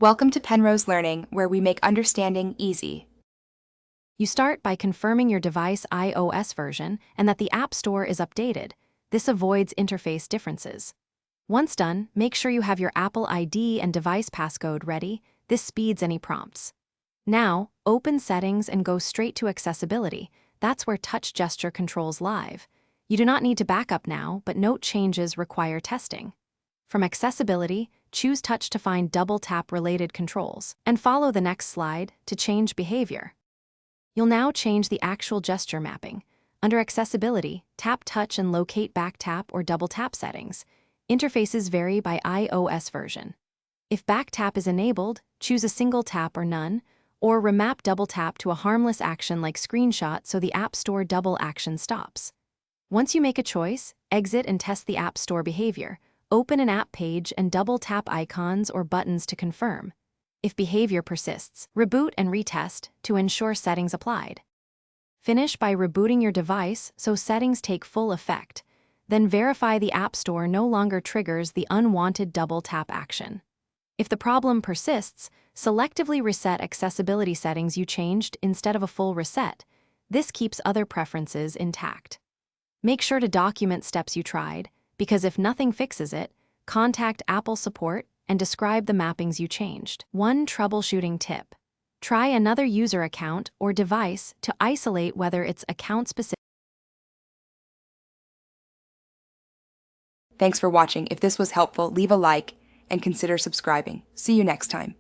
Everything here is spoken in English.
Welcome to Penrose Learning, where we make understanding easy. You start by confirming your device iOS version and that the App Store is updated. This avoids interface differences. Once done, make sure you have your Apple ID and device passcode ready. This speeds any prompts. Now, open Settings and go straight to Accessibility. That's where touch gesture controls live. You do not need to back up now, but note changes require testing. From Accessibility, choose Touch to find double-tap related controls, and follow the next slide to change behavior. You'll now change the actual gesture mapping. Under Accessibility, tap Touch and locate back tap or double tap settings. Interfaces vary by iOS version. If back tap is enabled, choose a single tap or none, or remap double tap to a harmless action like screenshot so the App Store double action stops. Once you make a choice, exit and test the App Store behavior. Open an app page and double tap icons or buttons to confirm. If behavior persists, reboot and retest to ensure settings applied. Finish by rebooting your device so settings take full effect. Then verify the App Store no longer triggers the unwanted double tap action. If the problem persists, selectively reset accessibility settings you changed instead of a full reset. This keeps other preferences intact. Make sure to document steps you tried, because if nothing fixes it, contact Apple support and describe the mappings you changed. One troubleshooting tip: try another user account or device to isolate whether it's account-specific. Thanks for watching. If this was helpful, leave a like and consider subscribing. See you next time.